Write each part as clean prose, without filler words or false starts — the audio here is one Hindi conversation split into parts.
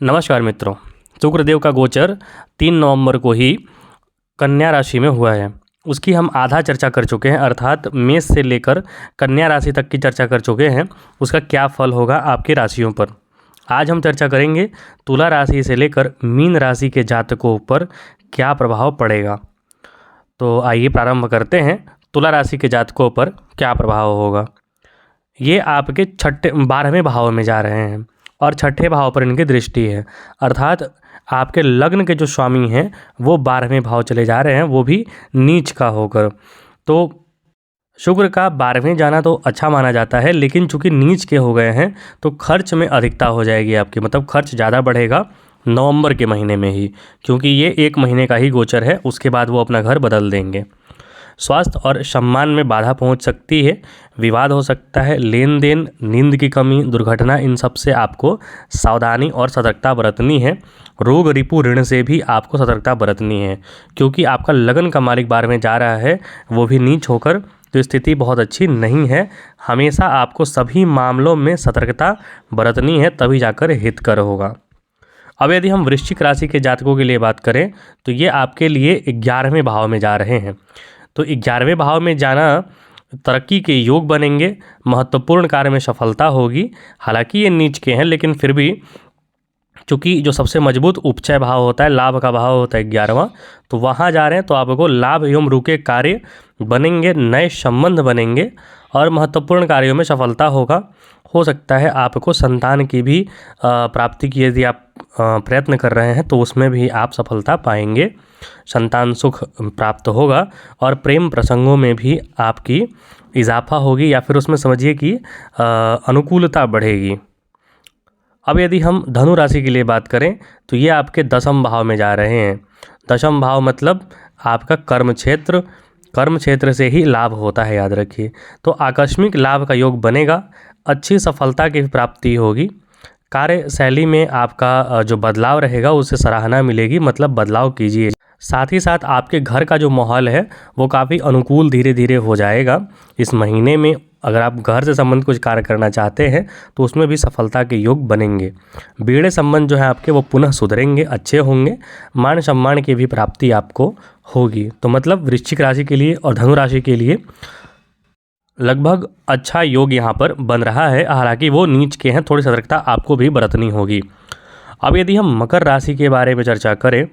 नमस्कार मित्रों। शुक्रदेव का गोचर 3 नवंबर को ही कन्या राशि में हुआ है। उसकी हम आधा चर्चा कर चुके हैं, अर्थात मेष से लेकर कन्या राशि तक की चर्चा कर चुके हैं। उसका क्या फल होगा आपकी राशियों पर। आज हम चर्चा करेंगे तुला राशि से लेकर मीन राशि के जातकों पर क्या प्रभाव पड़ेगा। तो आइए प्रारंभ करते हैं। तुला राशि के जातकों पर क्या प्रभाव होगा। ये आपके 12वें भाव में जा रहे हैं और 6ठे भाव पर इनकी दृष्टि है, अर्थात आपके लग्न के जो स्वामी हैं वो 12वें भाव चले जा रहे हैं, वो भी नीच का होकर। तो शुक्र का 12वें जाना तो अच्छा माना जाता है, लेकिन चूंकि नीच के हो गए हैं तो खर्च में अधिकता हो जाएगी आपकी, मतलब खर्च ज़्यादा बढ़ेगा नवंबर के महीने में ही, क्योंकि ये 1 महीने का ही गोचर है। उसके बाद वो अपना घर बदल देंगे। स्वास्थ्य और सम्मान में बाधा पहुंच सकती है, विवाद हो सकता है, लेन देन, नींद की कमी, दुर्घटना, इन सब से आपको सावधानी और सतर्कता बरतनी है। रोग रिपु ऋण से भी आपको सतर्कता बरतनी है, क्योंकि आपका लगन का मालिक 12वें जा रहा है, वो भी नीच होकर। तो स्थिति बहुत अच्छी नहीं है। हमेशा आपको सभी मामलों में सतर्कता बरतनी है, तभी जाकर हितकर होगा। अब यदि हम वृश्चिक राशि के जातकों के लिए बात करें तो ये आपके लिए 11वें भाव में जा रहे हैं। तो 11वें भाव में जाना तरक्की के योग बनेंगे, महत्वपूर्ण कार्य में सफलता होगी। हालांकि ये नीच के हैं, लेकिन फिर भी चूँकि जो सबसे मजबूत उपचय भाव होता है, लाभ का भाव होता है 11वां, तो वहाँ जा रहे हैं तो आपको लाभ एवं रुके कार्य बनेंगे, नए संबंध बनेंगे और महत्वपूर्ण कार्यों में सफलता होगा। हो सकता है आपको संतान की भी प्राप्ति की यदि आप प्रयत्न कर रहे हैं तो उसमें भी आप सफलता पाएंगे। संतान सुख प्राप्त होगा और प्रेम प्रसंगों में भी आपकी इजाफा होगी, या फिर उसमें समझिए कि अनुकूलता बढ़ेगी। अब यदि हम धनु राशि के लिए बात करें तो ये आपके 10वें भाव में जा रहे हैं। 10वां भाव मतलब आपका कर्म क्षेत्र, कर्म क्षेत्र से ही लाभ होता है, याद रखिए। तो आकस्मिक लाभ का योग बनेगा, अच्छी सफलता की प्राप्ति होगी। कार्यशैली में आपका जो बदलाव रहेगा उससे सराहना मिलेगी, मतलब बदलाव कीजिए। साथ ही साथ आपके घर का जो माहौल है वो काफ़ी अनुकूल धीरे धीरे हो जाएगा इस महीने में। अगर आप घर से संबंधित कुछ कार्य करना चाहते हैं तो उसमें भी सफलता के योग बनेंगे। बीड़े संबंध जो है आपके वो पुनः सुधरेंगे, अच्छे होंगे। मान सम्मान की भी प्राप्ति आपको होगी। तो मतलब वृश्चिक राशि के लिए और धनु राशि के लिए लगभग अच्छा योग यहाँ पर बन रहा है। हालांकि वो नीच के हैं, थोड़ी सतर्कता आपको भी बरतनी होगी। अब यदि हम मकर राशि के बारे में चर्चा करें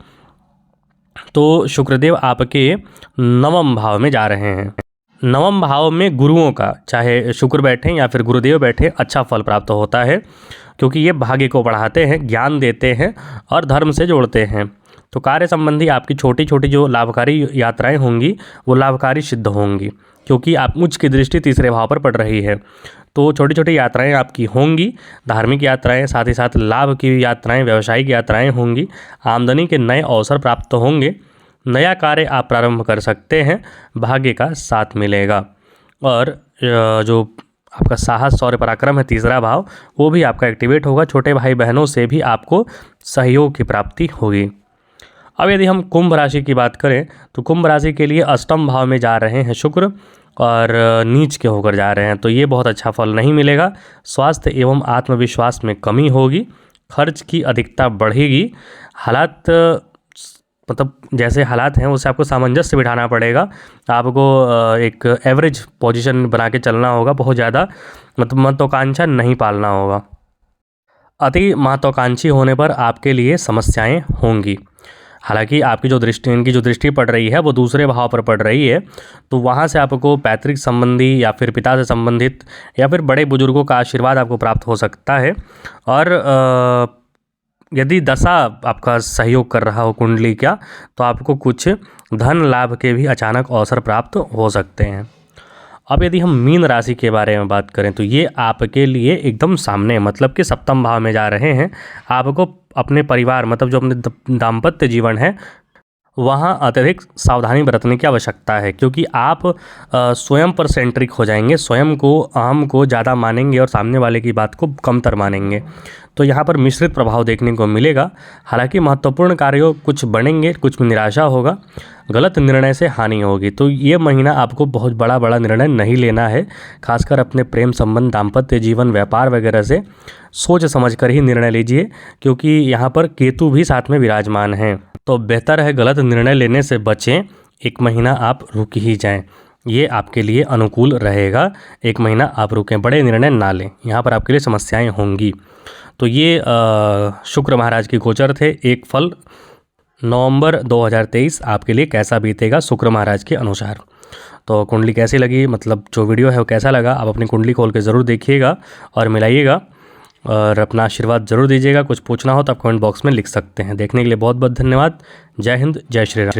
तो शुक्रदेव आपके 9वें भाव में जा रहे हैं। 9वें भाव में गुरुओं का, चाहे शुक्र बैठे या फिर गुरुदेव बैठे, अच्छा फल प्राप्त होता है, क्योंकि ये भाग्य को बढ़ाते हैं, ज्ञान देते हैं और धर्म से जोड़ते हैं। तो कार्य संबंधी आपकी छोटी छोटी जो लाभकारी यात्राएं होंगी वो लाभकारी सिद्ध होंगी, क्योंकि आप उच्च की दृष्टि 3रे भाव पर पड़ रही है। तो छोटी छोटी यात्राएं आपकी होंगी, धार्मिक यात्राएं, साथ ही साथ लाभ की यात्राएं, व्यवसायिक यात्राएं होंगी। आमदनी के नए अवसर प्राप्त होंगे। नया कार्य आप प्रारंभ कर सकते हैं, भाग्य का साथ मिलेगा। और जो आपका साहस, शौर्य, पराक्रम है 3रा भाव, वो भी आपका एक्टिवेट होगा। छोटे भाई बहनों से भी आपको सहयोग की प्राप्ति होगी। अब यदि हम कुंभ राशि की बात करें तो कुंभ राशि के लिए 8वें भाव में जा रहे हैं शुक्र और नीच के होकर जा रहे हैं, तो ये बहुत अच्छा फल नहीं मिलेगा। स्वास्थ्य एवं आत्मविश्वास में कमी होगी, खर्च की अधिकता बढ़ेगी। हालात मतलब जैसे हालात हैं उससे आपको सामंजस्य बिठाना पड़ेगा। आपको एक एवरेज पोजीशन बना के चलना होगा, बहुत ज़्यादा मतलब महत्वाकांक्षा नहीं पालना होगा। अति महत्वाकांक्षी होने पर आपके लिए समस्याएं होंगी। हालांकि आपकी जो दृष्टि, इनकी जो दृष्टि पड़ रही है वो 2रे भाव पर पड़ रही है, तो वहाँ से आपको पैतृक संबंधी या फिर पिता से संबंधित या फिर बड़े बुजुर्गों का आशीर्वाद आपको प्राप्त हो सकता है। और यदि दशा आपका सहयोग कर रहा हो कुंडली का, तो आपको कुछ धन लाभ के भी अचानक अवसर प्राप्त हो सकते हैं। अब यदि हम मीन राशि के बारे में बात करें तो ये आपके लिए एकदम सामने, मतलब कि 7वें भाव में जा रहे हैं। आपको अपने परिवार, मतलब जो अपने दाम्पत्य जीवन है वहाँ अत्यधिक सावधानी बरतने की आवश्यकता है, क्योंकि आप स्वयं पर सेंट्रिक हो जाएंगे, स्वयं को अहम को ज़्यादा मानेंगे और सामने वाले की बात को कमतर मानेंगे। तो यहाँ पर मिश्रित प्रभाव देखने को मिलेगा। हालांकि महत्वपूर्ण कार्यों कुछ बनेंगे, कुछ में निराशा होगा, गलत निर्णय से हानि होगी। तो ये महीना आपको बहुत बड़ा निर्णय नहीं लेना है, खासकर अपने प्रेम संबंध, दाम्पत्य जीवन, व्यापार वगैरह से सोच समझ कर ही निर्णय लीजिए, क्योंकि यहाँ पर केतु भी साथ में विराजमान हैं। तो बेहतर है गलत निर्णय लेने से बचें, एक महीना आप रुक ही जाएं, ये आपके लिए अनुकूल रहेगा। एक महीना आप रुकें, बड़े निर्णय ना लें, यहाँ पर आपके लिए समस्याएं होंगी। तो ये शुक्र महाराज के गोचर थे। एक फल नवंबर 2023 आपके लिए कैसा बीतेगा शुक्र महाराज के अनुसार। तो कुंडली कैसी लगी, मतलब जो वीडियो है वो कैसा लगा, आप अपनी कुंडली खोल के ज़रूर देखिएगा और मिलाइएगा और अपना आशीर्वाद ज़रूर दीजिएगा। कुछ पूछना हो तो आप कमेंट बॉक्स में लिख सकते हैं। देखने के लिए बहुत बहुत धन्यवाद। जय हिंद, जय श्री राम।